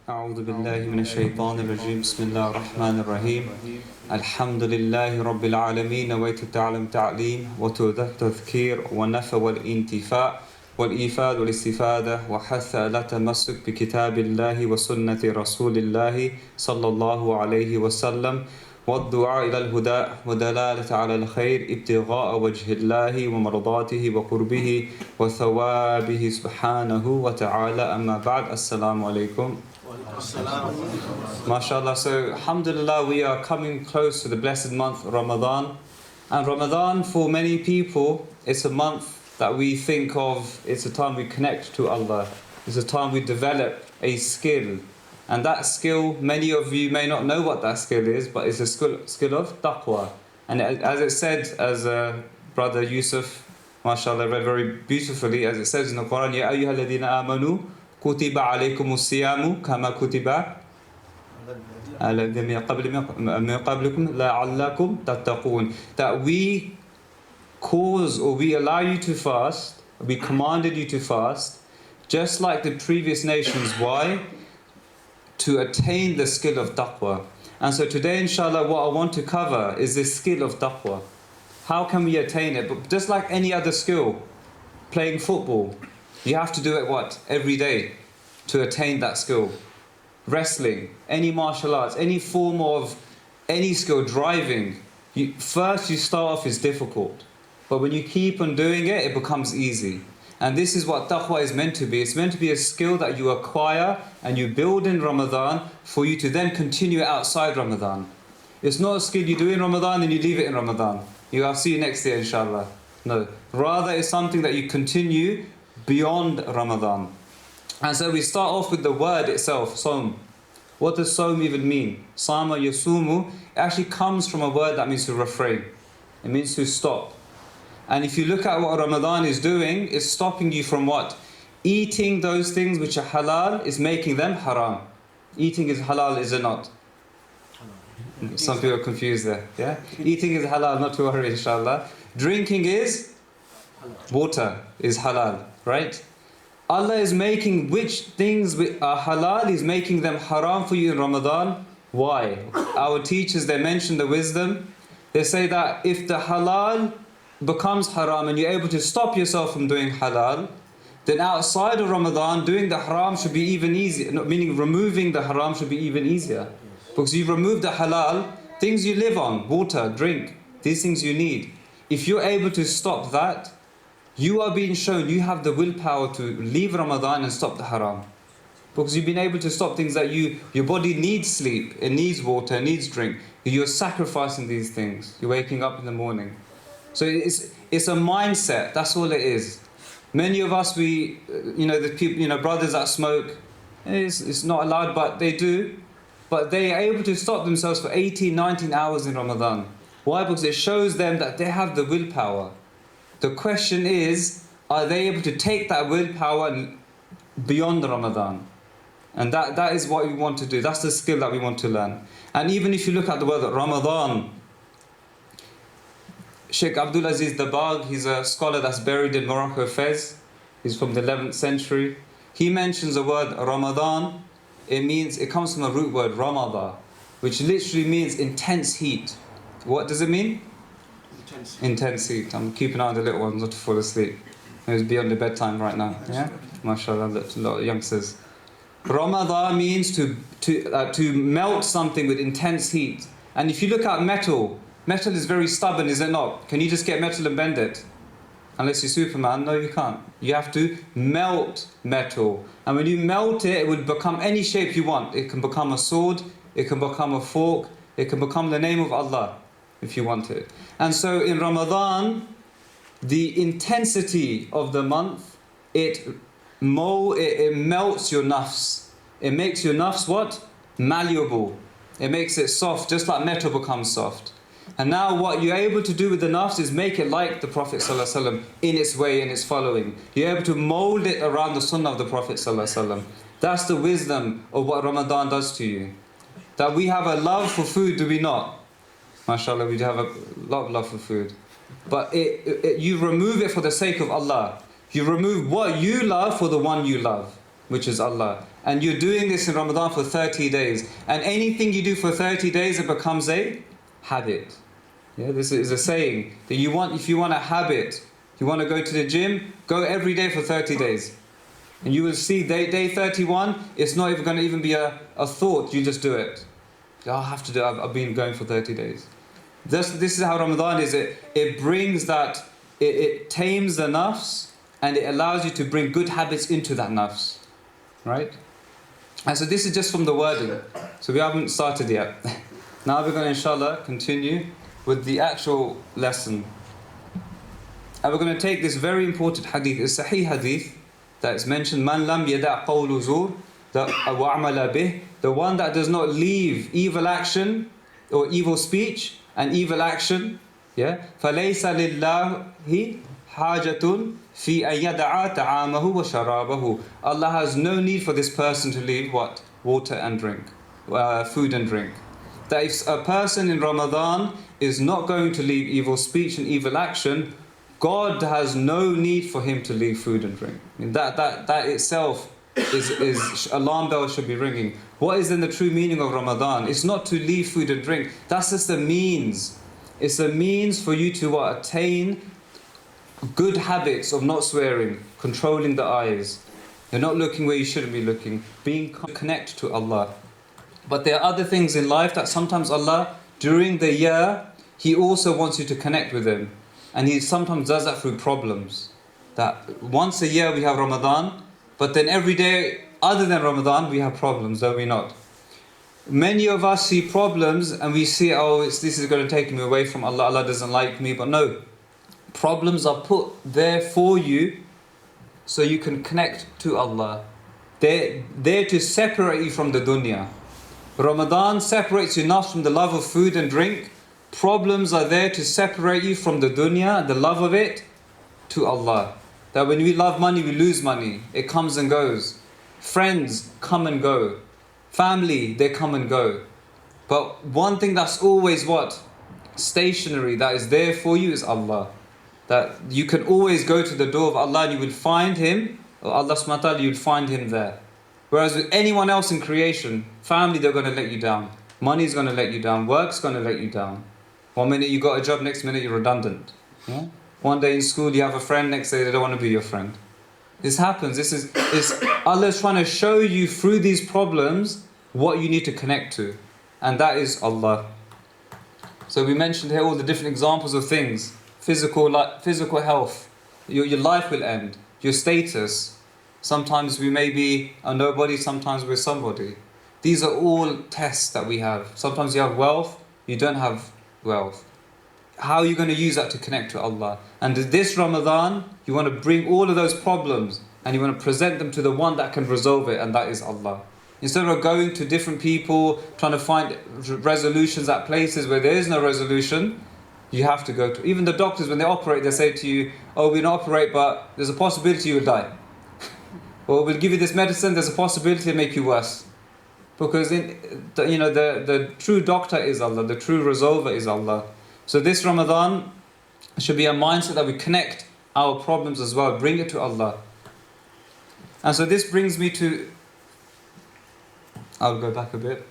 أعوذ بالله من الشيطان الرجيم بسم الله الرحمن الرحيم الحمد لله رب العالمين ويتعلم تعليم وتذكير والنفع والانتفاع والإيفاد والاستفادة وحث على تمسك بكتاب الله وسنة رسول الله صلى الله عليه وسلم والدعاء إلى الهدى ودلالة على الخير ابتغاء وجه الله ومرضاته وقربه وثوابه سبحانه وتعالى أما بعد السلام عليكم. MashaAllah, so alhamdulillah, we are coming close to the blessed month Ramadan. And Ramadan, for many people, it's a month that we think of, it's a time we connect to Allah. It's a time we develop a skill. And that skill, many of you may not know what that skill is, but it's a skill of taqwa. And as it said, as Brother Yusuf, MashaAllah, read very beautifully, as it says in the Quran, Ya ayyuha alladhina amanu, kutiba alaykum as-siyamu kama kutiba that we cause or we allow you to fast, we commanded you to fast, just like the previous nations. Why? To attain the skill of taqwa. And so today, inshallah, what I want to cover is this skill of taqwa. How can we attain it? But just like any other skill, playing football, you have to do it what? Every day to attain that skill. Wrestling, any martial arts, any form of any skill, driving, first you start off is difficult, but when you keep on doing it, it becomes easy. And this is what taqwa is meant to be. It's meant to be a skill that you acquire and you build in Ramadan for you to then continue outside Ramadan. It's not a skill you do in Ramadan and you leave it in Ramadan. I'll see you next year, inshallah. No, rather it's something that you continue beyond Ramadan. And so we start off with the word itself, Sawm. What does Sawm even mean? Sama yasumu, it actually comes from a word that means to refrain. It means to stop. And if you look at what Ramadan is doing, it's stopping you from what? Eating those things which are halal is making them haram. Eating is halal, is it not? Some people are confused there. Yeah? Eating is halal, not to worry, inshallah. Drinking is water, is halal, right? Allah is making which things are halal, He's making them haram for you in Ramadan. Why? Our teachers, they mention the wisdom. They say that if the halal becomes haram and you're able to stop yourself from doing halal, then outside of Ramadan, doing the haram should be even easier. Meaning removing the haram should be even easier. Because you've removed the halal, things you live on, water, drink, these things you need. If you're able to stop that, you are being shown you have the willpower to leave Ramadan and stop the haram. Because you've been able to stop things that your body needs sleep, it needs water, it needs drink. You're sacrificing these things. You're waking up in the morning. So it's a mindset, that's all it is. Many of us, the people, brothers that smoke, it's not allowed, but they do. But they are able to stop themselves for 18, 19 hours in Ramadan. Why? Because it shows them that they have the willpower. The question is, are they able to take that willpower beyond Ramadan? And that is what we want to do. That's the skill that we want to learn. And even if you look at the word Ramadan, Sheikh Abdul Aziz Dabagh, he's a scholar that's buried in Morocco, Fez. He's from the 11th century. He mentions the word Ramadan. It comes from a root word, Ramadan, which literally means intense heat. What does it mean? Intense heat. I'm keeping an eye on the little ones not to fall asleep. It's beyond the bedtime right now. Yeah, mashallah, a lot of youngsters. Ramadan means to melt something with intense heat. And if you look at metal is very stubborn, is it not? Can you just get metal and bend it? Unless you're Superman, no, you can't. You have to melt metal. And when you melt it, it will become any shape you want. It can become a sword, it can become a fork, it can become the name of Allah, if you want it. And so in Ramadan, the intensity of the month, it melts your nafs. It makes your nafs what? Malleable. It makes it soft, just like metal becomes soft. And now what you're able to do with the nafs is make it like the Prophet ﷺ in its way, in its following. You're able to mold it around the sunnah of the Prophet ﷺ. That's the wisdom of what Ramadan does to you. That we have a love for food, do we not? MashaAllah, we have a lot of love for food. But you remove it for the sake of Allah. You remove what you love for the one you love, which is Allah. And you're doing this in Ramadan for 30 days. And anything you do for 30 days, it becomes a habit. Yeah, this is a saying that if you want a habit, you want to go to the gym, go every day for 30 days. And you will see day 31, it's not even going to even be a thought, you just do it. I have to do it, I've been going for 30 days. This is how Ramadan is. It brings that, it tames the nafs, and it allows you to bring good habits into that nafs. Right? And so this is just from the wording. So we haven't started yet. Now we're going to, inshallah, continue with the actual lesson. And we're going to take this very important hadith, it's Sahih hadith, that is mentioned, Man lam yada' qawlu zur, wa amala bih, the one that does not leave evil action or evil speech and evil action, yeah, فَلَيْسَ لِلَّهِ حَاجَةٌ فِي أَن يَدَعَ طَعَامَهُ وَشَرَابَهُ. Allah has no need for this person to leave what? Water and drink, food and drink. That if a person in Ramadan is not going to leave evil speech and evil action, God has no need for him to leave food and drink. I mean, that itself is alarm bells should be ringing. What is then the true meaning of Ramadan? It's not to leave food and drink. That's just a means. It's a means for you to attain good habits of not swearing, controlling the eyes. You're not looking where you shouldn't be looking, being connected to Allah. But there are other things in life that sometimes Allah, during the year, He also wants you to connect with Him. And He sometimes does that through problems. That once a year we have Ramadan, but then every day other than Ramadan we have problems, don't we not? Many of us see problems and we see, this is going to take me away from Allah, Allah doesn't like me. But no, problems are put there for you so you can connect to Allah. They're there to separate you from the dunya. Ramadan separates you not from the love of food and drink. Problems are there to separate you from the dunya, the love of it, to Allah. That when we love money, we lose money. It comes and goes. Friends come and go. Family, they come and go. But one thing that's always stationary, that is there for you, is Allah. That you can always go to the door of Allah and you would find Him, or Allah subhanahu wa ta'ala, you would find Him there. Whereas with anyone else in creation, family, they're going to let you down. Money's going to let you down. Work's going to let you down. One minute you got a job, next minute you're redundant. Yeah? One day in school you have a friend, next day they don't want to be your friend. This happens. Allah's trying to show you through these problems what you need to connect to. And that is Allah. So we mentioned here all the different examples of things. Physical health. Your life will end. Your status. Sometimes we may be a nobody, sometimes we're somebody. These are all tests that we have. Sometimes you have wealth, you don't have wealth. How are you going to use that to connect to Allah? And this Ramadan, you want to bring all of those problems and you want to present them to the one that can resolve it, and that is Allah. Instead of going to different people, trying to find resolutions at places where there is no resolution, you have to go to... Even the doctors, when they operate, they say to you, we're not operate, but there's a possibility you will die. Or we'll give you this medicine, there's a possibility to make you worse. Because the true doctor is Allah, the true resolver is Allah. So this Ramadan should be a mindset that we connect our problems as well, bring it to Allah. And so this brings me to... I'll go back a bit.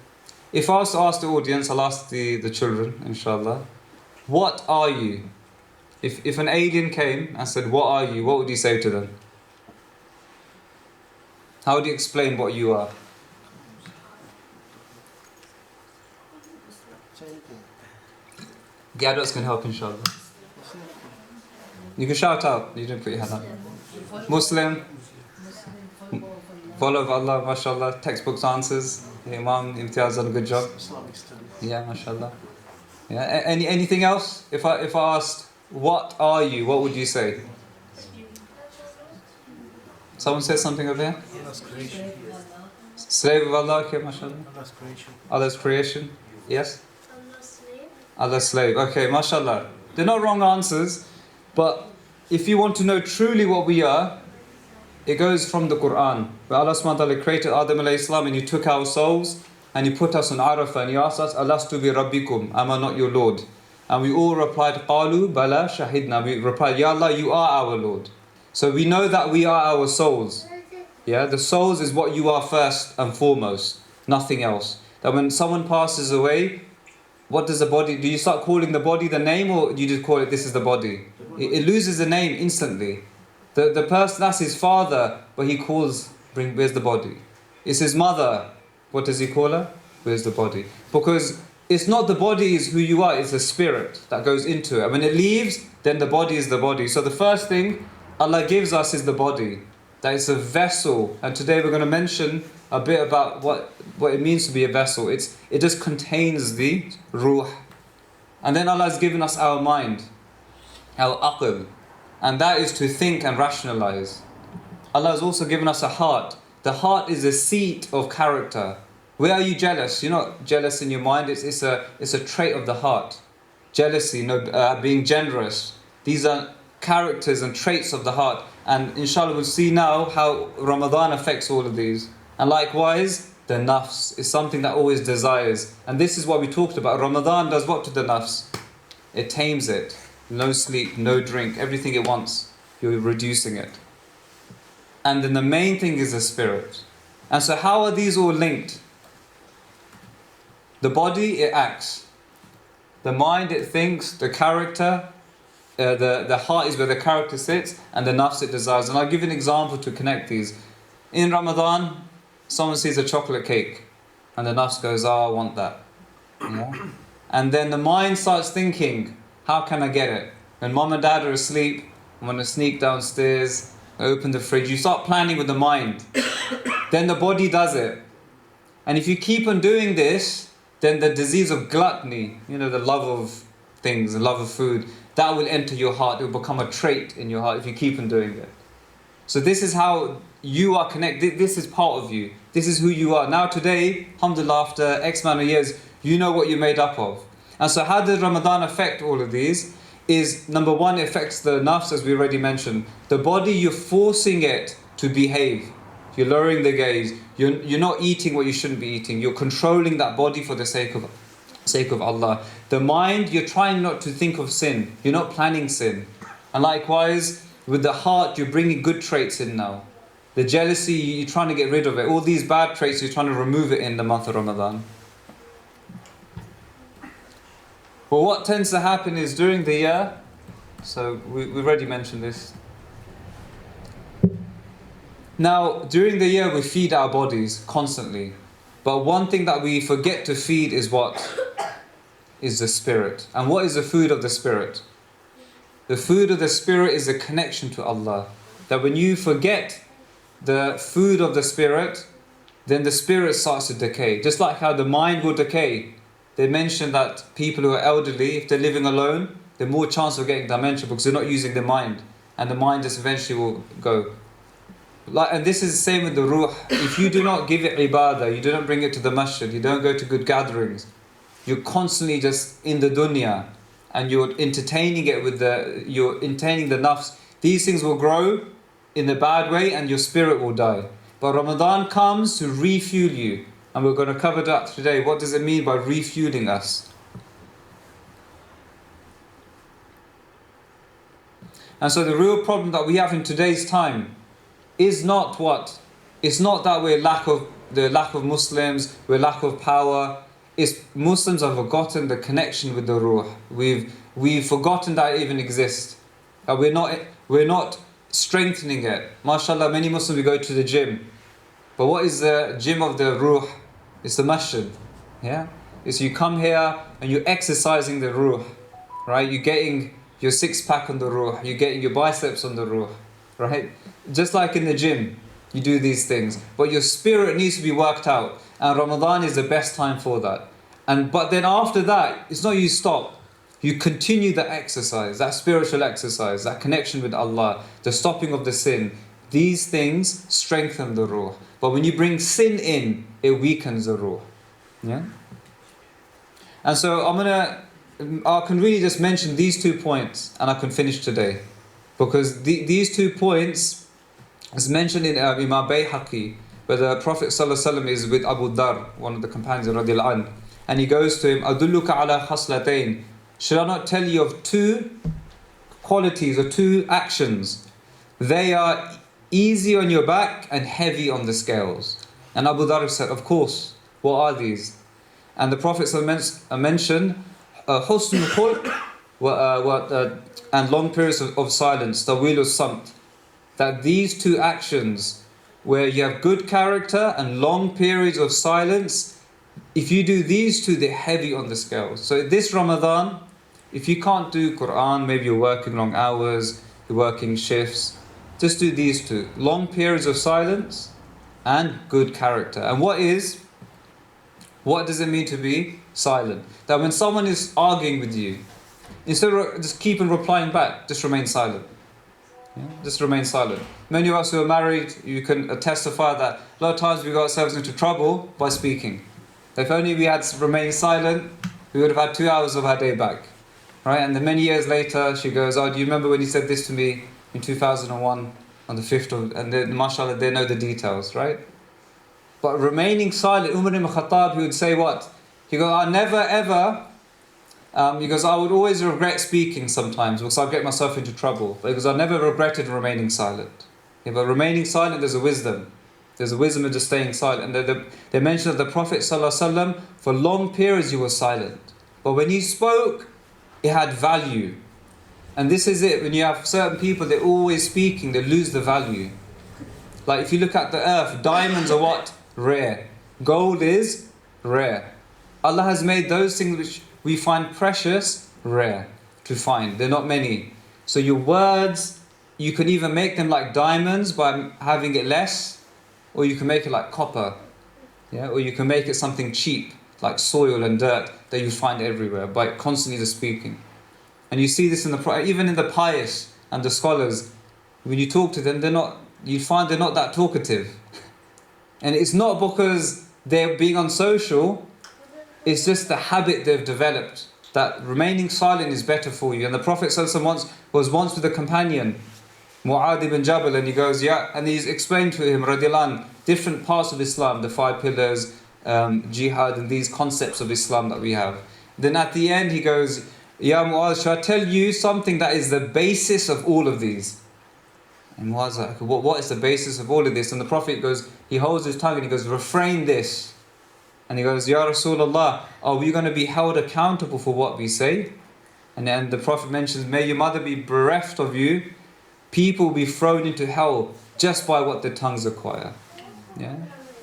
If I was to ask the audience, I'll ask the children, inshallah, what are you? If an alien came and said, what are you? What would you say to them? How would you explain what you are? The adults can help, inshallah. You can shout out. You didn't put your hand up. Muslim. Follow of Allah, mashallah. Textbooks answers. The Imam Imtiaz done a good job. Yeah, mashallah. Yeah. Anything else? If I asked, what are you? What would you say? Someone said something over here? Allah's creation. Slave of Allah, okay, mashallah. Allah's creation. Allah's creation. Yes? Allah's slave. Allah's slave. Okay, mashallah. They're not wrong answers, but if you want to know truly what we are, it goes from the Quran. Where Allah subhanahu wa ta'ala created Adam alayhi salam and He took our souls and He put us on Arafah and He asked us, Alastu bi rabbikum, am I not your Lord? And we all replied, Qalu bala shahidna. We replied, Ya Allah, you are our Lord. So we know that we are our souls. Yeah, the souls is what you are first and foremost, nothing else. That when someone passes away, what does the body, do you start calling the body the name, or do you just call it, this is the body? It loses the name instantly. The person, that's his father, but he calls, where's the body? It's his mother, what does he call her? Where's the body? Because it's not the body is who you are, it's the spirit that goes into it. And when it leaves, then the body is the body. So the first thing Allah gives us is the body. That it's a vessel. And today we're going to mention a bit about what it means to be a vessel. It just contains the ruh. And then Allah has given us our mind, our aql. And that is to think and rationalize. Allah has also given us a heart. The heart is a seat of character. Where are you jealous? You're not jealous in your mind. It's a trait of the heart. Jealousy, being generous. These are characters and traits of the heart. And inshallah we'll see now how Ramadan affects all of these. And likewise, the nafs is something that always desires. And this is what we talked about. Ramadan does what to the nafs? It tames it. No sleep, no drink, everything it wants. You're reducing it. And then the main thing is the spirit. And so how are these all linked? The body, it acts. The mind, it thinks. The character, the heart is where the character sits. And the nafs, it desires. And I'll give you an example to connect these. In Ramadan, someone sees a chocolate cake. And the nafs goes, oh, I want that. Yeah? And then the mind starts thinking, how can I get it? When mom and dad are asleep, I'm going to sneak downstairs, open the fridge. You start planning with the mind. Then the body does it. And if you keep on doing this, then the disease of gluttony, the love of things, the love of food, that will enter your heart. It will become a trait in your heart if you keep on doing it. So this is how you are connected. This is part of you. This is who you are. Now today, alhamdulillah, after X amount of years, you know what you're made up of. And so how does Ramadan affect all of these? Is number one, it affects the nafs, as we already mentioned. The body, you're forcing it to behave. You're lowering the gaze. You're not eating what you shouldn't be eating. You're controlling that body for the sake of Allah. The mind, you're trying not to think of sin. You're not planning sin. And likewise, with the heart, you're bringing good traits in now. The jealousy, you're trying to get rid of it. All these bad traits, you're trying to remove it in the month of Ramadan. Well, what tends to happen is during the year, so we've already mentioned this. Now, during the year we feed our bodies constantly. But one thing that we forget to feed is what? Is the spirit. And what is the food of the spirit? The food of the spirit is a connection to Allah. That when you forget the food of the spirit, then the spirit starts to decay. Just like how the mind will decay. They mention that people who are elderly, if they're living alone, they're more chance of getting dementia because they're not using their mind. And the mind just eventually will go. And this is the same with the ruh. If you do not give it ibadah, you do not bring it to the masjid, you don't go to good gatherings, you're constantly just in the dunya and you're entertaining it you're entertaining the nafs. These things will grow in the bad way and your spirit will die. But Ramadan comes to refuel you. And we're going to cover that today. What does it mean by refueling us? And so the real problem that we have in today's time is not what? It's not that we're lack of Muslims, we're lack of power. It's Muslims have forgotten the connection with the ruh. We've forgotten that it even exists. We're not strengthening it. MashaAllah, many Muslims we go to the gym. But what is the gym of the ruh? It's the masjid. Yeah? It's you come here and you're exercising the ruh. Right? You're getting your six-pack on the ruh. You're getting your biceps on the ruh. Right? Just like in the gym, you do these things. But your spirit needs to be worked out. And Ramadan is the best time for that. But then after that, it's not you stop. You continue the exercise, that spiritual exercise, that connection with Allah, the stopping of the sin. These things strengthen the ruh. But when you bring sin in, it weakens the ruh. Yeah? And so I can really just mention these 2 points and I can finish today. Because these 2 points is mentioned in Imam Bayhaqi, where the Prophet ﷺ is with Abu Dhar, one of the companions radiallahu anh, and he goes to him, Adulluka ala khaslatayn. Should I not tell you of 2 qualities or 2 actions? They are easy on your back and heavy on the scales. And Abu Dharr said, of course, what are these? And the Prophet mentioned husnul khulq and long periods of silence, tawilu samt. That these two actions, where you have good character and long periods of silence, if you do these two, they're heavy on the scales. So this Ramadan, if you can't do Quran, maybe you're working long hours, you're working shifts, just do these two. Long periods of silence and good character. And what does it mean to be silent? That when someone is arguing with you, instead of just keep on replying back, just remain silent. Yeah? Just remain silent. Many of us who are married, you can testify that a lot of times we got ourselves into trouble by speaking. If only we had remained silent, we would have had 2 hours of our day back. Right? And then many years later, she goes, oh, do you remember when you said this to me in 2001 on the 5th of... And then, mashallah, they know the details, right? But remaining silent, Umar ibn Khattab, he would say what? He goes, I never ever... he goes, I would always regret speaking sometimes because I'd get myself into trouble. But he goes, I never regretted remaining silent. Yeah, but remaining silent, there's a wisdom. There's a wisdom in just staying silent. And they mentioned that the Prophet ﷺ, for long periods he was silent. But when he spoke, it had value. And this is it, when you have certain people, they're always speaking, they lose the value. Like if you look at the earth, diamonds are what? Rare. Gold is rare. Allah has made those things which we find precious, rare to find. They're not many. So your words, you can either make them like diamonds by having it less, or you can make it like copper. Yeah? Or you can make it something cheap, like soil and dirt, that you find everywhere by constantly just speaking. And you see this even in the pious and the scholars. When you talk to them, you find they're not that talkative. And it's not because they're being unsocial, it's just the habit they've developed, that remaining silent is better for you. And the Prophet ﷺ was once with a companion, Mu'adh ibn Jabal, and he goes, yeah, and he's explained to him, radiallahu anh, different parts of Islam, the 5 pillars, jihad, and these concepts of Islam that we have. Then at the end he goes, Ya Mu'adh, shall I tell you something that is the basis of all of these? And Mu'adh's like, what is the basis of all of this? And the Prophet goes, he holds his tongue and he goes, refrain this. And he goes, Ya Rasulullah, are we going to be held accountable for what we say? And then the Prophet mentions, may your mother be bereft of you. People will be thrown into hell just by what their tongues acquire. Yeah?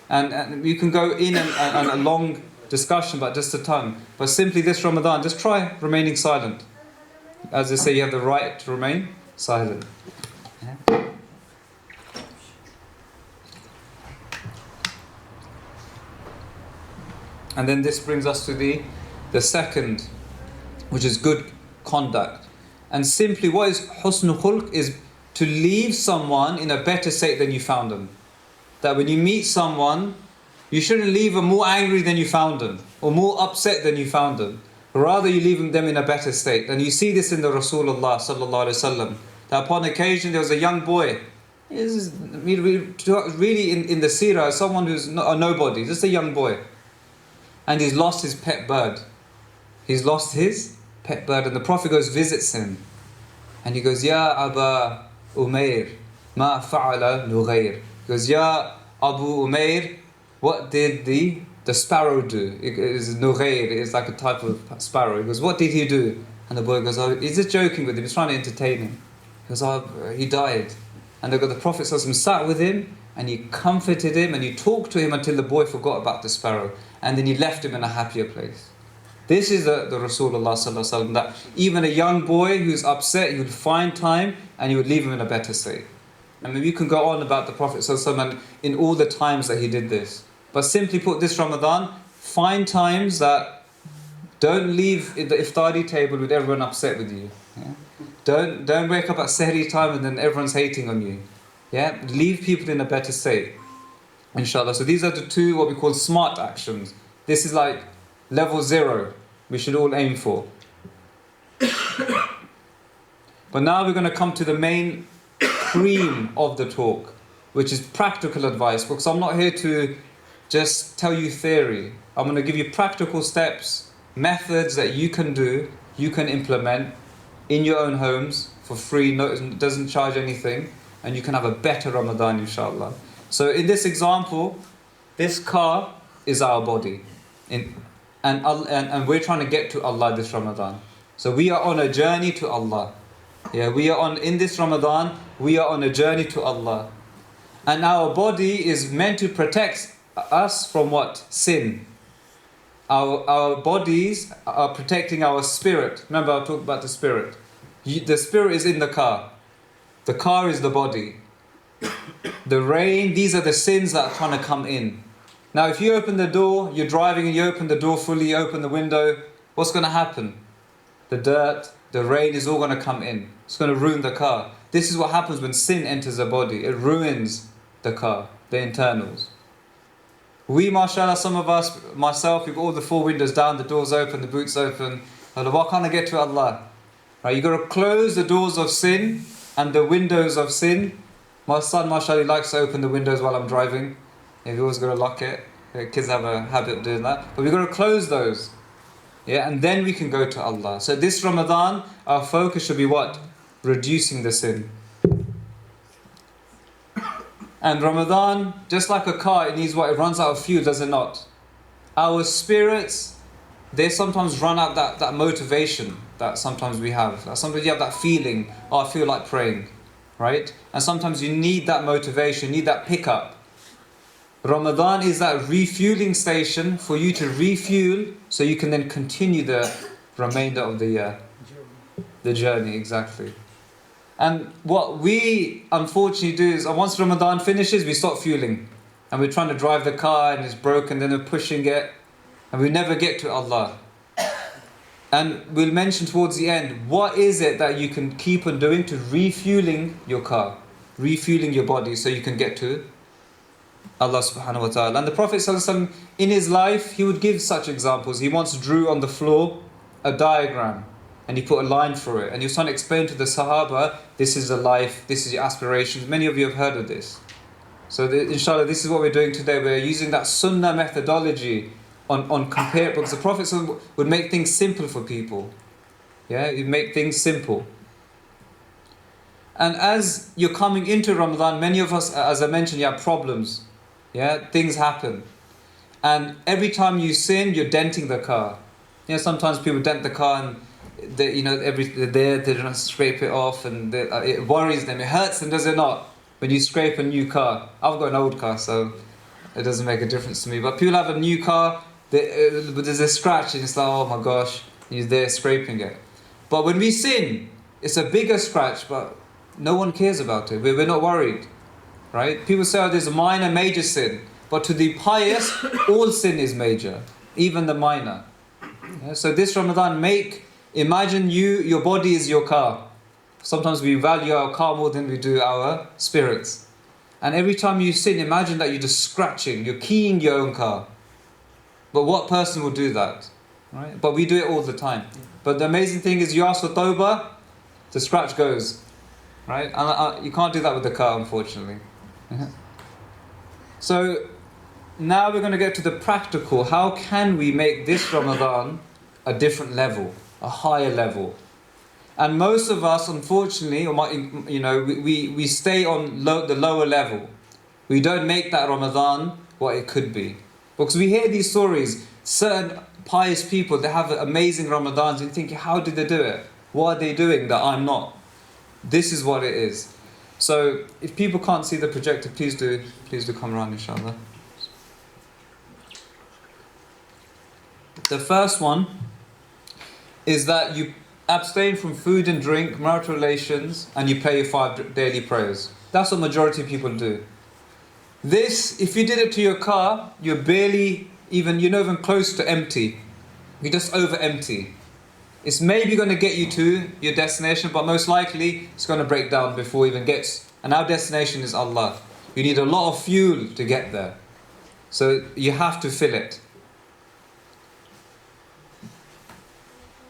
And you can go in and a long discussion about just the tongue. But simply this Ramadan, just try remaining silent. As they say, you have the right to remain silent. Yeah? And then this brings us to the second, which is good conduct. And simply what is husnul khulq is to leave someone in a better state than you found them. That when you meet someone, you shouldn't leave them more angry than you found them, or more upset than you found them. Rather, you leave them in a better state. And you see this in the Rasulullah sallallahu alaihi wasallam. That upon occasion there was a young boy. Really in the seerah, someone who's a nobody, just a young boy. And he's lost his pet bird. He's lost his pet bird, and the Prophet visits him. And he goes, Ya Aba Umair, ma fa'ala Nughair. He goes, Ya Abu Umair, what did the sparrow do? It is Nughair, it's like a type of sparrow. He goes, what did he do? And the boy goes, oh, he's just joking with him, he's trying to entertain him. He goes, oh, he died. And the Prophet sat with him, and he comforted him, and he talked to him until the boy forgot about the sparrow. And then he left him in a happier place. This is the Rasulullah sallallahu alaihi wasallam, that even a young boy who's upset, he would find time and he would leave him in a better state. I mean, you can go on about the Prophet sallallahu alaihi wasallam in all the times that he did this. But simply put, this Ramadan, find times that don't leave the iftari table with everyone upset with you. Yeah? Don't wake up at sehri time and then everyone's hating on you. Yeah? Leave people in a better state. Inshallah. So these are the two what we call smart actions. This is like level 0 we should all aim for. But now we're going to come to the main cream of the talk, which is practical advice, because I'm not here to just tell you theory. I'm going to give you practical steps, methods that you can do, you can implement in your own homes for free, no, it doesn't charge anything. and you can have a better Ramadan, inshallah. So in this example, this car is our body. And we're trying to get to Allah this Ramadan. So we are on a journey to Allah. Yeah, in this Ramadan, we are on a journey to Allah. And our body is meant to protect us from what? Sin. Our bodies are protecting our spirit. Remember, I talked about the spirit. The spirit is in the car. The car is the body. The rain, these are the sins that are trying to come in. Now, if you open the door, you're driving and you open the door fully, you open the window, what's going to happen? The dirt, the rain is all going to come in. It's going to ruin the car. This is what happens when sin enters the body. It ruins the car, the internals. We, mashallah, some of us, myself, we've got all the 4 windows down, the doors open, the boots open. Why can't I get to Allah? Right, you've got to close the doors of sin and the windows of sin. My son, mashallah, likes to open the windows while I'm driving. He's always got to lock it. Kids have a habit of doing that. But we've got to close those. Yeah, and then we can go to Allah. So this Ramadan, our focus should be what? Reducing the sin. And Ramadan, just like a car, it needs what? It runs out of fuel, does it not? Our spirits, they sometimes run out that motivation that sometimes we have. Sometimes you have that feeling, oh, I feel like praying, right? And sometimes you need that motivation, you need that pickup. Ramadan is that refueling station for you to refuel so you can then continue the remainder of the year. The journey, exactly. And what we unfortunately do is once Ramadan finishes, we stop fueling. And we're trying to drive the car and it's broken, then we're pushing it. And we never get to Allah. And we'll mention towards the end, what is it that you can keep on doing to refueling your car? Refueling your body so you can get to Allah subhanahu wa ta'ala. And the Prophet sallallahu alaihi wasallam, in his life, he would give such examples. He once drew on the floor a diagram. And he put a line through it. And he was trying to explain to the Sahaba, this is the life, this is your aspirations. Many of you have heard of this. So inshallah, this is what we're doing today. We're using that sunnah methodology on compare, because the Prophet would make things simple for people. Yeah, he'd make things simple. And as you're coming into Ramadan, many of us, as I mentioned, you have problems. Yeah, things happen. And every time you sin, you're denting the car. You know, sometimes people dent the car and they don't scrape it off, and it worries them. It hurts them, does it not? When you scrape a new car. I've got an old car, so it doesn't make a difference to me. But people have a new car, but there's a scratch, and it's like, oh my gosh, you're there scraping it. But when we sin, it's a bigger scratch, but no one cares about it. We're not worried, right? People say, oh, there's a minor, major sin. But to the pious, all sin is major, even the minor. Yeah, so this Ramadan, imagine your body is your car. Sometimes we value our car more than we do our spirits. And every time you sin, imagine that you're just scratching, you're keying your own car. But what person will do that? Right? But we do it all the time. But the amazing thing is you ask for tawbah, the scratch goes. Right? And you can't do that with the car, unfortunately. So now we're going to get to the practical. How can we make this Ramadan a different level? A higher level. And most of us, unfortunately, we stay on the lower level. We don't make that Ramadan what it could be. Because we hear these stories, certain pious people, they have amazing Ramadans, and you think, how did they do it? What are they doing that I'm not? This is what it is. So if people can't see the projector, please do come around, inshallah. The first one is that you abstain from food and drink, marital relations, and you pray your 5 daily prayers. That's what majority of people do. This, if you did it to your car, you're barely even close to empty. You're just over empty. It's maybe going to get you to your destination, but most likely it's going to break down before it even gets. And our destination is Allah. You need a lot of fuel to get there. So you have to fill it.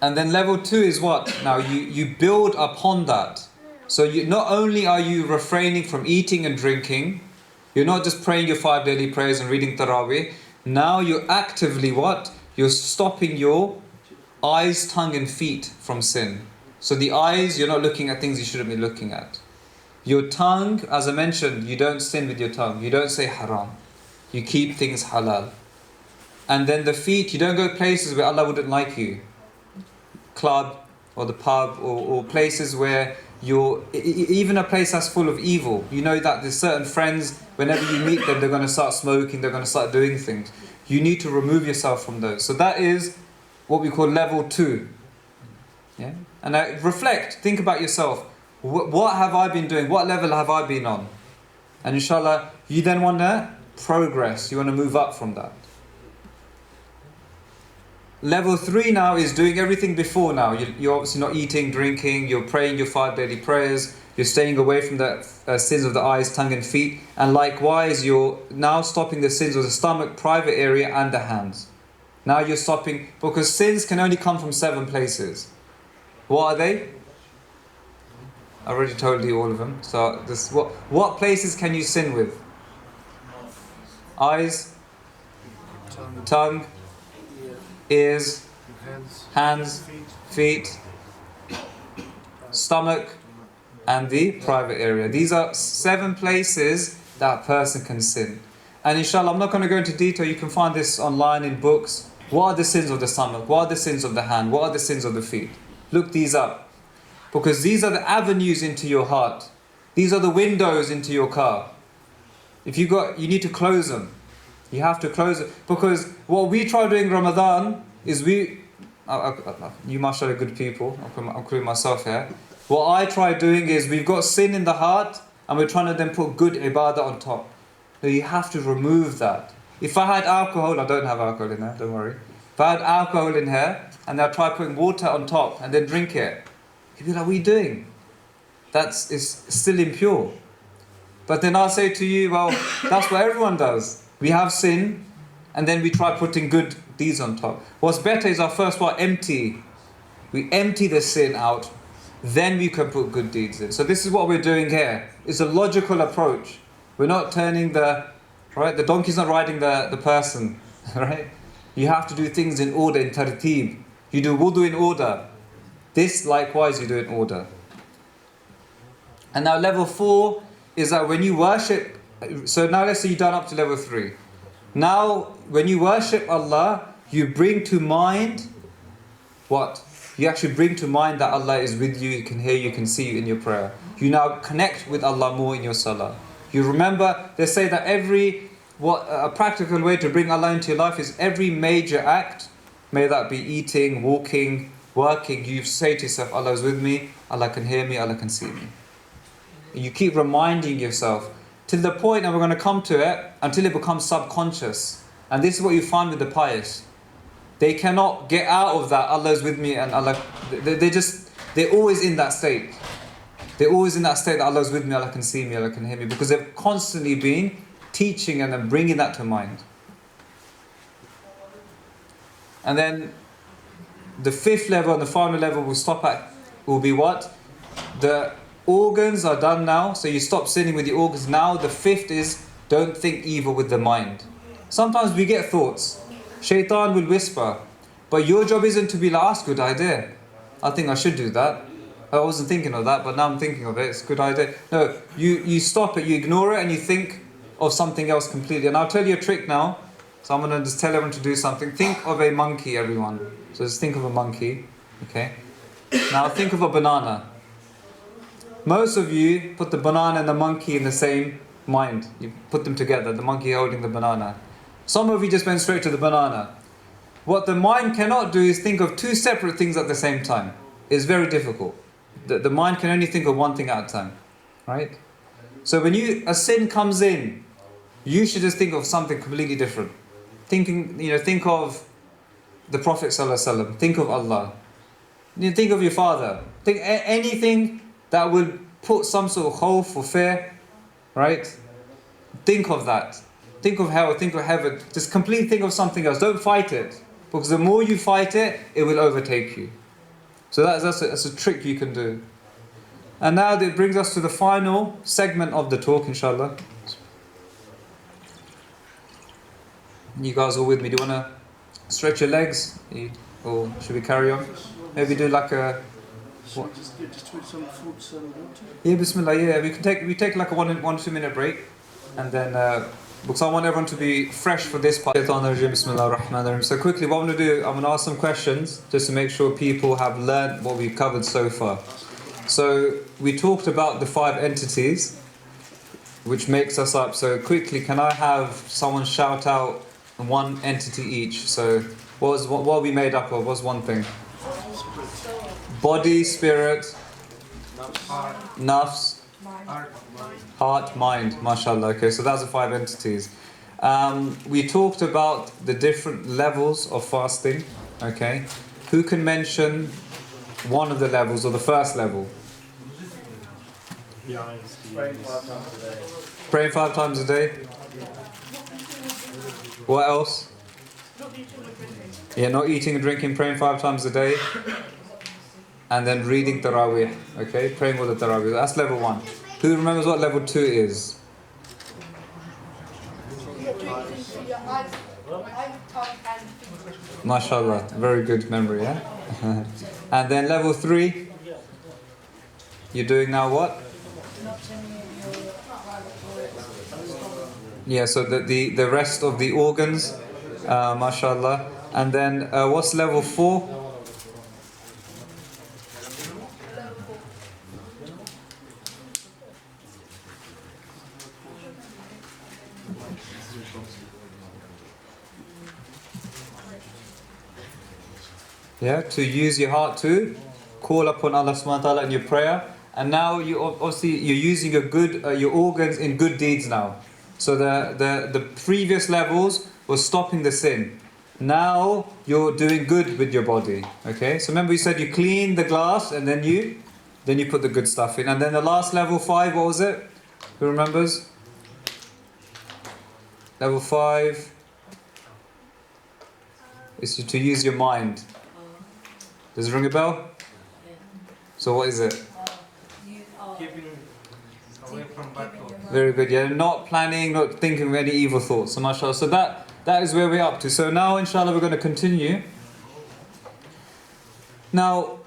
And then level 2 is what? Now you build upon that. So not only are you refraining from eating and drinking, you're not just praying your 5 daily prayers and reading Taraweeh. Now you're actively what? You're stopping your eyes, tongue and feet from sin. So the eyes, you're not looking at things you shouldn't be looking at. Your tongue, as I mentioned, you don't sin with your tongue. You don't say haram. You keep things halal. And then the feet, you don't go places where Allah wouldn't like you. Club or the pub or places where even a place that's full of evil. You know that there's certain friends, whenever you meet them, they're going to start smoking, they're going to start doing things. You need to remove yourself from those. So that is what we call level 2. Yeah? And reflect, think about yourself. What have I been doing? What level have I been on? And inshallah, you then want to progress. You want to move up from that. Level 3 now is doing everything before now. You're obviously not eating, drinking, you're praying your 5 daily prayers, you're staying away from the sins of the eyes, tongue and feet, and likewise you're now stopping the sins of the stomach, private area and the hands. Now you're stopping, because sins can only come from 7 places. What are they? I already told you all of them. So what places can you sin with? Eyes, tongue, ears, hands, feet, stomach, and the private area. These are 7 places that a person can sin. And inshallah, I'm not going to go into detail. You can find this online in books. What are the sins of the stomach? What are the sins of the hand? What are the sins of the feet? Look these up. Because these are the avenues into your heart. These are the windows into your car. You need to close them. You have to close it. Because what we try doing Ramadan is you mashallah good people, I'm including myself here. What I try doing is we've got sin in the heart and we're trying to then put good ibadah on top. So you have to remove that. If I had alcohol, I don't have alcohol in there, don't worry. If I had alcohol in here and I try putting water on top and then drink it, you'd be like, what are you doing? It's still impure. But then I'll say to you, well, that's what everyone does. We have sin, and then we try putting good deeds on top. What's better is our first part empty. We empty the sin out, then we can put good deeds in. So this is what we're doing here. It's a logical approach. We're not turning the donkey's not riding the person, right? You have to do things in order, in tartib. You do wudu in order. This likewise you do in order. And now level 4 is that when you worship, so now let's say you've done up to level 3. Now when you worship Allah, you bring to mind what? You actually bring to mind that Allah is with you, He can hear you, can see you in your prayer. You now connect with Allah more in your salah. You remember, they say that a practical way to bring Allah into your life is every major act, may that be eating, walking, working, you say to yourself, Allah is with me, Allah can hear me, Allah can see me. You keep reminding yourself till the point, and we're going to come to it, until it becomes subconscious. And this is what you find with the pious. They cannot get out of that, Allah is with me, and Allah, they're always in that state. They're always in that state that Allah is with me, Allah can see me, Allah can hear me, because they've constantly been teaching and then bringing that to mind. And then the 5th level and the final level we'll stop at will be what? The organs are done now, so you stop sinning with the organs. Now the 5th is don't think evil with the mind. Sometimes we get thoughts. Shaitan will whisper, but your job isn't to be like, that's a good idea. I think I should do that. I wasn't thinking of that, but now I'm thinking of it. It's a good idea. No, you stop it, you ignore it, and you think of something else completely. And I'll tell you a trick now. So I'm going to just tell everyone to do something. Think of a monkey, everyone. So just think of a monkey. Okay. Now think of a banana. Most of you put the banana and the monkey in the same mind. You put them together, the monkey holding the banana. Some of you just went straight to the banana. What the mind cannot do is think of 2 separate things at the same time. It's very difficult. The mind can only think of one thing at a time. Right? So when a sin comes in, you should just think of something completely different. Think of the Prophet ﷺ. Think of Allah. Think of your father. Think anything that will put some sort of khawf or fear, right? Think of that. Think of hell, think of heaven. Just completely think of something else. Don't fight it. Because the more you fight it, it will overtake you. So that's a trick you can do. And now that brings us to the final segment of the talk, inshallah. You guys all with me? Do you want to stretch your legs? Or should we carry on? Maybe do like a Should we just with some fruits and water? Yeah, Bismillah. Yeah, we take like a 1-2 minute break, and then because I want everyone to be fresh for this part. Bismillah ar-Rahman ar-Rahim. So quickly, what I'm going to do, I'm going to ask some questions just to make sure people have learned what we've covered so far. So we talked about the 5 entities, which makes us up. So quickly, can I have someone shout out one entity each? So what are we made up of? What's one thing? Body, spirit, nafs, heart, mind. MashaAllah. Okay, so that's the 5 entities. We talked about the different levels of fasting. Okay, who can mention one of the levels or the first level? Praying 5 times a day. What else? Yeah, not eating and drinking, praying 5 times a day. And then reading Taraweeh. Okay, praying with the Taraweeh. That's level 1. Who remembers what level 2 is? MashaAllah, very good memory, yeah? And then level 3, you're doing now what? Yeah, so the rest of the organs, MashaAllah. And then what's level 4? Yeah, to use your heart to call upon Allah subhanahu wa ta'ala in your prayer. And now you're using your organs in good deeds now. So the previous levels was stopping the sin. Now you're doing good with your body. Okay? So remember we said you clean the glass and then you put the good stuff in. And then the last level 5, what was it? Who remembers? Level 5 is to use your mind. Does it ring a bell? So what is it? Keeping away from bad thoughts. Very good. Yeah, not planning, not thinking of any evil thoughts. So mashallah. So that is where we're up to. So now inshallah we're going to continue. Now,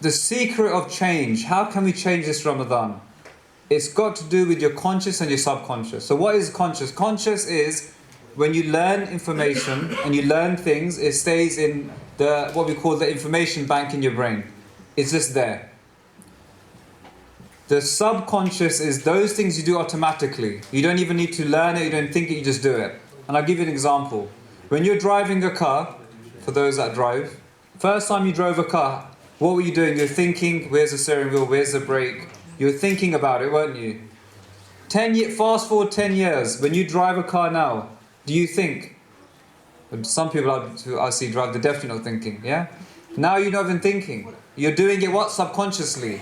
the secret of change. How can we change this Ramadan? It's got to do with your conscious and your subconscious. So what is conscious? Conscious is when you learn information and you learn things, it stays in what we call the information bank in your brain. It's just there. The subconscious is those things you do automatically. You don't even need to learn it, you don't think it, you just do it. And I'll give you an example. When you're driving a car, for those that drive, first time you drove a car, what were you doing? You're thinking, where's the steering wheel, where's the brake? You're thinking about it, weren't you? Fast forward 10 years, when you drive a car now, do you think? Some people I see drive, they're definitely not thinking, yeah? Now you're not even thinking. You're doing it what? Subconsciously.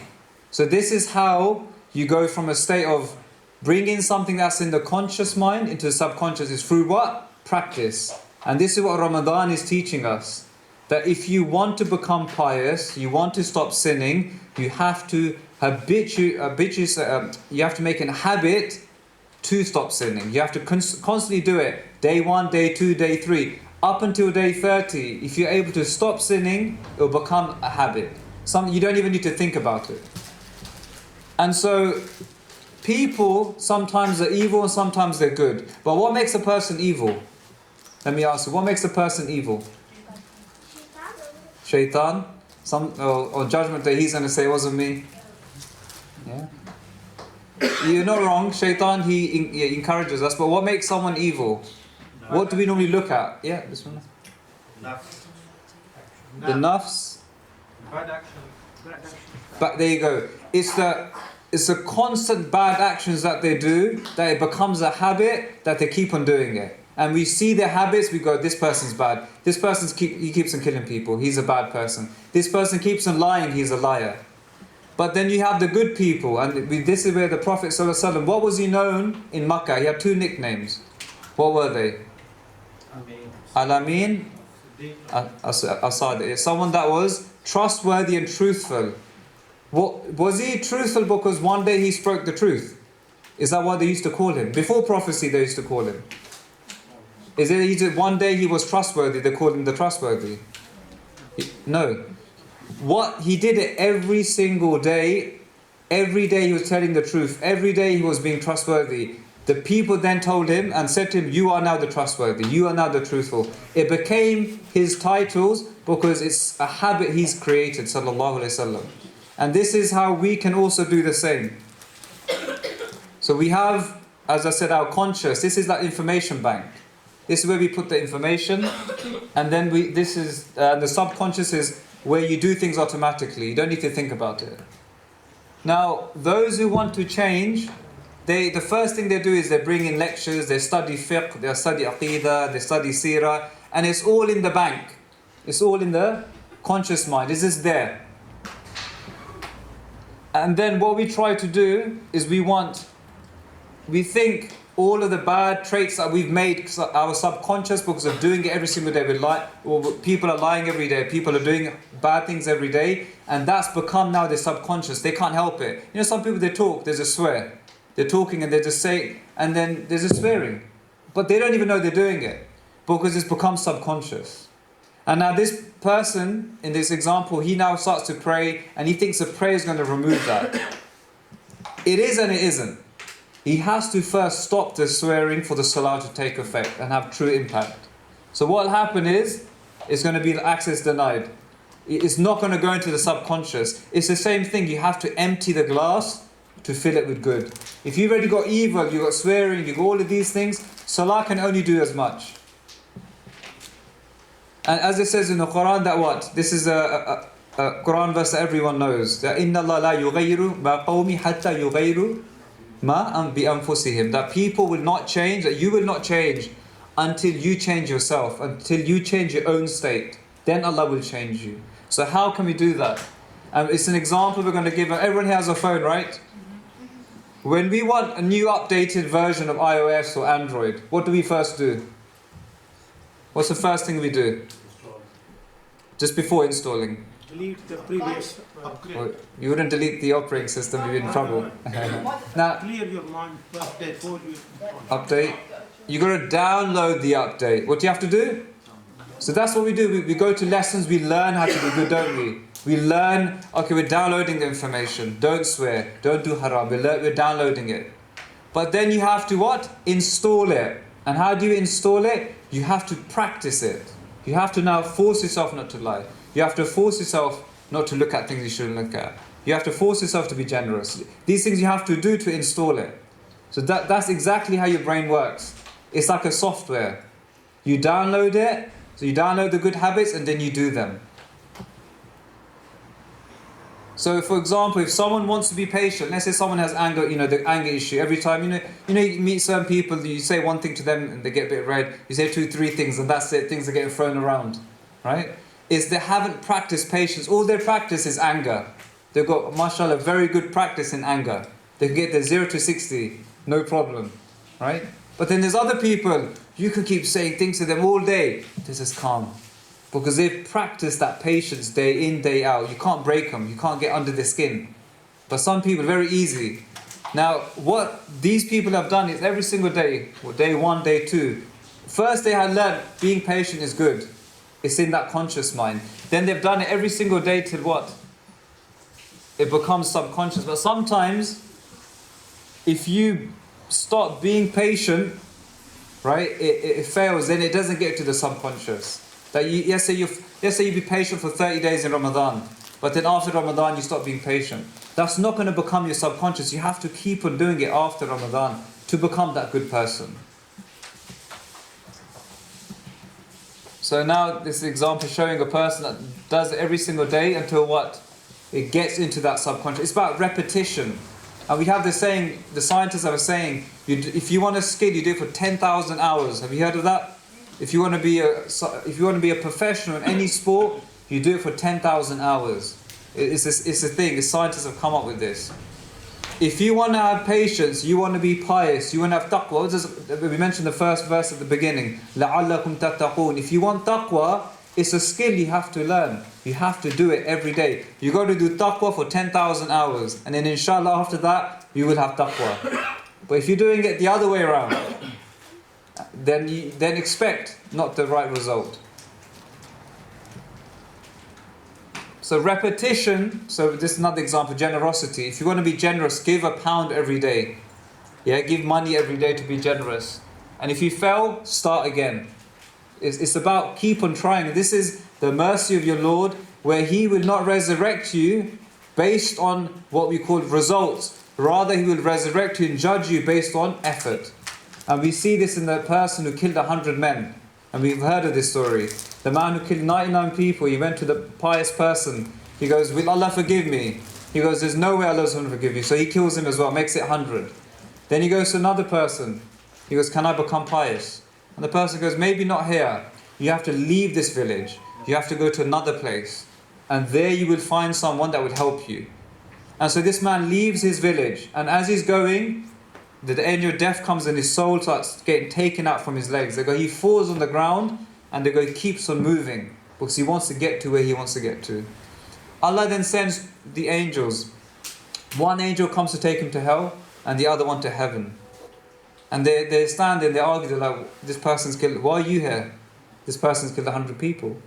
So this is how you go from a state of bringing something that's in the conscious mind into the subconscious is through what? Practice. And this is what Ramadan is teaching us. That if you want to become pious, you want to stop sinning, you have to you have to make a habit to stop sinning. You have to constantly do it. Day 1, day 2, day 3. Up until day 30, if you're able to stop sinning, it will become a habit. You don't even need to think about it. And so, people sometimes are evil and sometimes they're good. But what makes a person evil? Let me ask you, what makes a person evil? Shaitan? On Judgment Day, he's going to say, it wasn't me. Yeah. You're not wrong. Shaitan, he encourages us. But what makes someone evil? What do we normally look at? Yeah, this one. Nafs. The nafs. Bad action. But there you go. It's the constant bad actions that they do that it becomes a habit that they keep on doing it. And we see their habits, we go, this person's bad. This person keeps on killing people, he's a bad person. This person keeps on lying, he's a liar. But then you have the good people, and this is where the Prophet ﷺ, what was he known in Makkah? He had 2 nicknames. What were they? Al-Amin, As-Sadiq. Someone that was trustworthy and truthful. Was he truthful because one day he spoke the truth? Is that what they used to call him? Before prophecy they used to call him. Is it one day he was trustworthy, they called him the trustworthy? No. what he did it every single day. Every day he was telling the truth. Every day he was being trustworthy. The people then told him and said to him, you are now the trustworthy. You are now the truthful. It became his titles because it's a habit he's created, sallallahu alaihi wasallam. And this is how we can also do the same. So we have, as I said, our conscious. This is that information bank. This is where we put the information, and then the subconscious is where you do things automatically. You don't need to think about it. Now, those who want to change, the first thing they do is they bring in lectures, they study fiqh, they study aqidah, they study seerah, and it's all in the bank. It's all in the conscious mind. It's just there. And then what we try to do is we think all of the bad traits that we've made our subconscious because of doing it every single day. People are lying every day. People are doing bad things every day, and that's become now their subconscious. They can't help it. You know, some people, they talk, there's a swear. They're talking and they just say, and then there's a swearing, but they don't even know they're doing it because it's become subconscious. And now this person in this example, he now starts to pray, and he thinks the prayer is going to remove that. It is and it isn't. He has to first stop the swearing for the salah to take effect and have true impact. So what will happen is, it's going to be access denied. It's not going to go into the subconscious. It's the same thing. You have to empty the glass to fill it with good. If you've already got evil, you've got swearing, you've got all of these things, salah can only do as much. And as it says in the Quran, that what? This is a Quran verse that everyone knows. That إِنَّ اللَّهَ لَا يُغَيِّرُ مَا قَوْمِ حَتَّى يُغَيِّرُ مَا بِأَنفُسِهِمْ. That people will not change, that you will not change until you change yourself, until you change your own state. Then Allah will change you. So how can we do that? It's an example we're going to give. Everyone here has a phone, right? When we want a new updated version of iOS or Android, what do we first do? What's the first thing we do? Just before installing. Delete the previous upgrade. Well, you wouldn't delete the operating system, you'd be in trouble. Now, Clear your mind update before you update. You got to download the update. What do you have to do? So that's what we do. We go to lessons, we learn how to be good, don't we? We learn, okay, we're downloading the information. Don't swear, don't do haram. We're downloading it. But then you have to what? Install it. And how do you install it? You have to practice it. You have to now force yourself not to lie. You have to force yourself not to look at things you shouldn't look at. You have to force yourself to be generous. These things you have to do to install it. So that's exactly how your brain works. It's like a software. You download it, so you download the good habits and then you do them. So for example, if someone wants to be patient, let's say someone has anger, the anger issue. Every time, you meet certain people, you say one thing to them and they get a bit red. You say 2, 3 things and that's it. Things are getting thrown around, right? Is they haven't practiced patience. All their practice is anger. They've got, mashallah, very good practice in anger. They can get their 0 to 60, no problem, right? But then there's other people, you can keep saying things to them all day. They're just calm. Because they've practiced that patience day in, day out. You can't break them. You can't get under their skin. But some people, very easy. Now, what these people have done is every single day, day 1, day 2, first they had learned being patient is good. It's in that conscious mind. Then they've done it every single day till what? It becomes subconscious. But sometimes, if you stop being patient, right, it fails. Then it doesn't get to the subconscious. That let's say you be patient for 30 days in Ramadan, but then after Ramadan you stop being patient. That's not going to become your subconscious. You have to keep on doing it after Ramadan to become that good person. So now this example showing a person that does it every single day until what? It gets into that subconscious. It's about repetition. And we have the saying, the scientists have a saying, if you want a skill, you do it for 10,000 hours. Have you heard of that? If you want to be a professional in any sport, you do it for 10,000 hours. It's a thing. The scientists have come up with this. If you want to have patience, you want to be pious, you want to have taqwa. We mentioned the first verse at the beginning. لَعَلَّكُمْ تَتَّقُونَ. If you want taqwa, it's a skill you have to learn. You have to do it every day. You got to do taqwa for 10,000 hours, and then inshallah after that you will have taqwa. But if you're doing it the other way around, then expect not the right result. So So repetition, so this is another example, generosity. If you want to be generous, give £1 every day. Yeah, give money every day to be generous. And if you fail, start again. It's about keep on trying. This is the mercy of your Lord, where He will not resurrect you based on what we call results. Rather, He will resurrect you and judge you based on effort. And we see this in the person who killed 100 men. And we've heard of this story. The man who killed 99 people, he went to the pious person. He goes, will Allah forgive me? He goes, there's no way Allah's going to forgive you. So he kills him as well, makes it 100. Then he goes to another person. He goes, can I become pious? And the person goes, maybe not here. You have to leave this village. You have to go to another place. And there you will find someone that would help you. And so this man leaves his village. And as he's going, the angel of death comes and his soul starts getting taken out from his legs. They go, he falls on the ground and they go, he keeps on moving because he wants to get to where he wants to get to. Allah then sends the angels. One angel comes to take him to hell and the other one to heaven. And they stand there and they argue, they're like, this person's killed, why are you here? This person's killed 100 people.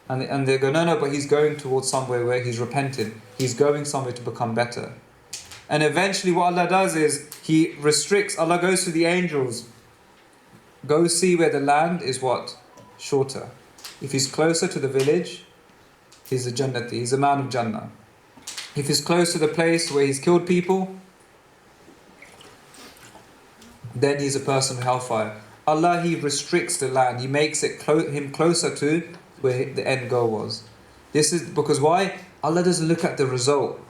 And they go, no, but he's going towards somewhere where he's repented. He's going somewhere to become better. And eventually what Allah does is, He restricts, Allah goes to the angels, go see where the land is what? Shorter. If he's closer to the village, he's a Jannati, he's a man of Jannah. If he's close to the place where he's killed people, then he's a person of hellfire. Allah, He restricts the land, He makes it him closer to where the end goal was. This is because why? Allah doesn't look at the result.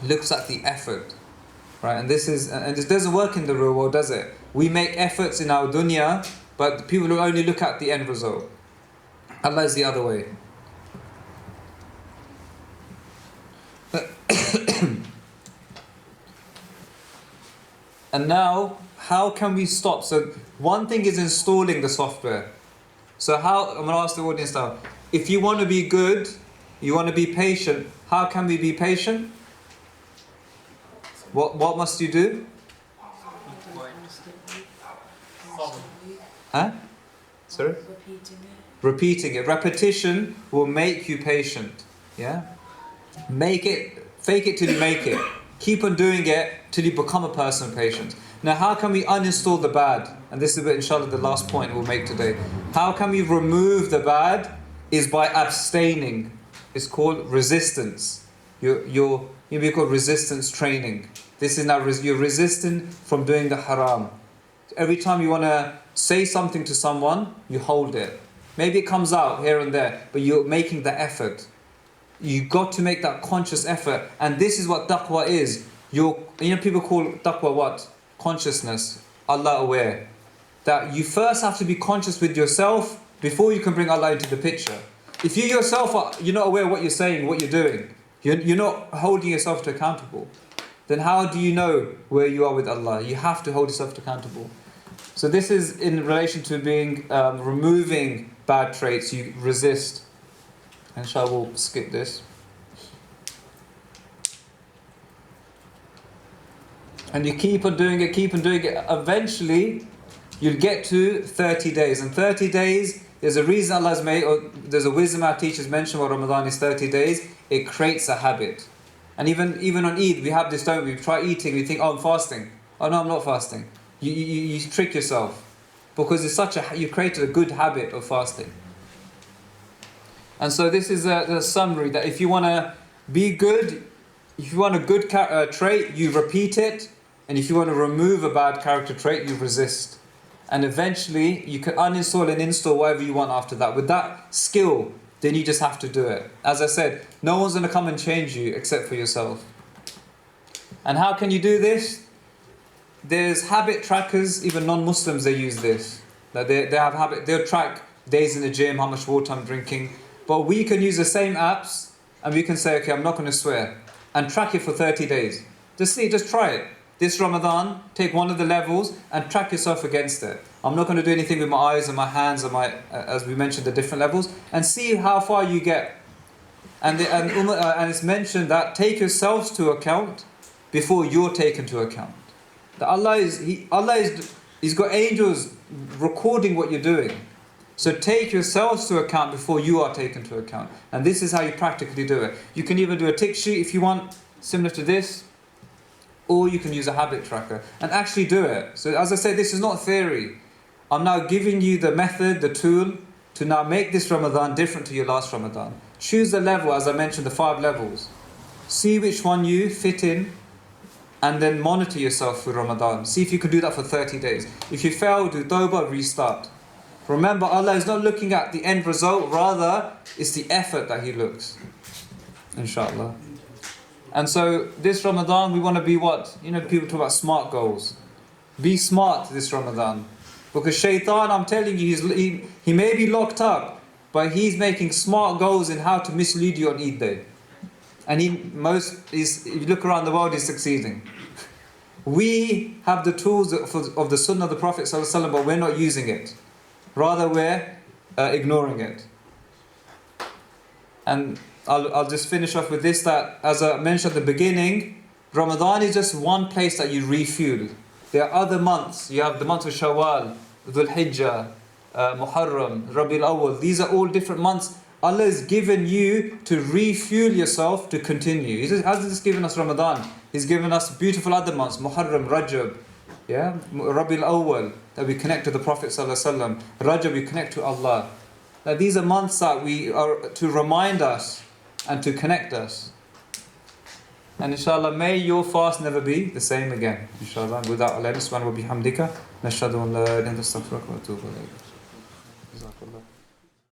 He looks at the effort, right? And this doesn't work in the real world, does it? We make efforts in our dunya, but people will only look at the end result. Allah is the other way. And now, how can we stop? So one thing is installing the software. So I'm going to ask the audience now, if you want to be good, you want to be patient, how can we be patient? What must you do? Huh? Sorry? Repeating it. Repetition will make you patient. Yeah? Fake it till you make it. Keep on doing it till you become a person of patience. Now, how can we uninstall the bad? And this is, inshallah, the last point we'll make today. How can we remove the bad? Is by abstaining. It's called resistance. You'll be called resistance training. This is now you're resisting from doing the haram. Every time you want to say something to someone, you hold it. Maybe it comes out here and there, but you're making the effort. You've got to make that conscious effort. And this is what taqwa is. People call taqwa what? Consciousness. Allah aware. That you first have to be conscious with yourself before you can bring Allah into the picture. If you yourself you're not aware of what you're saying, what you're doing, you're not holding yourself to accountable, then how do you know where you are with Allah? You have to hold yourself accountable. So this is in relation to being removing bad traits. You resist. Inshallah, we'll skip this. And you keep on doing it. Eventually, you'll get to 30 days. And 30 days, there's a reason Allah has made, or there's a wisdom our teachers mention what Ramadan is 30 days. It creates a habit. And even on Eid, we have this, don't we? We try eating, we think, I'm fasting. Oh no, I'm not fasting. You trick yourself. Because you created a good habit of fasting. And so this is a summary that if you want to be good, if you want a good trait, you repeat it. And if you want to remove a bad character trait, you resist. And eventually, you can uninstall and install whatever you want after that. With that skill, then you just have to do it. As I said, no one's going to come and change you except for yourself. And how can you do this? There's habit trackers, even non-Muslims, they use this. They have habit. They'll track days in the gym, how much water I'm drinking. But we can use the same apps and we can say, okay, I'm not going to swear. And track it for 30 days. Just try it. This Ramadan, take one of the levels and track yourself against it. I'm not going to do anything with my eyes and my hands and as we mentioned, the different levels. And see how far you get. And it's mentioned that take yourselves to account before you're taken to account. That He's got angels recording what you're doing. So take yourselves to account before you are taken to account. And this is how you practically do it. You can either do a tick sheet if you want, similar to this, or you can use a habit tracker and actually do it. So as I said, this is not theory. I'm now giving you the method, the tool, to now make this Ramadan different to your last Ramadan. Choose the level, as I mentioned, the 5 levels. See which one you fit in, and then monitor yourself for Ramadan. See if you can do that for 30 days. If you fail, do tawbah, restart. Remember, Allah is not looking at the end result, rather it's the effort that He looks. Inshallah. And so this Ramadan we want to be what? You know, people talk about SMART goals. Be smart this Ramadan. Because Shaitan, I'm telling you, he may be locked up, but he's making smart goals in how to mislead you on Eid Day. And if you look around the world, he's succeeding. We have the tools of the Sunnah of the Prophet ﷺ, but we're not using it. Rather, we're ignoring it. And I'll just finish off with this, that as I mentioned at the beginning, Ramadan is just one place that you refuel. There are other months. You have the month of Shawwal, Dhul Hijjah, Muharram, Rabiul Awwal. These are all different months. Allah has given you to refuel yourself to continue. He hasn't just given us Ramadan. He's given us beautiful other months, Muharram, Rajab, yeah, Rabiul Awwal, that we connect to the Prophet ﷺ. Rajab, we connect to Allah. Now, these are months that we are to remind us and to connect us. And inshallah, may your fast never be the same again. Inshallah, without Allah, subhanahu wa bihamdika, nashhadu an la ilaha illa anta astaghfiruka wa atubu ilayk. Jazakallah.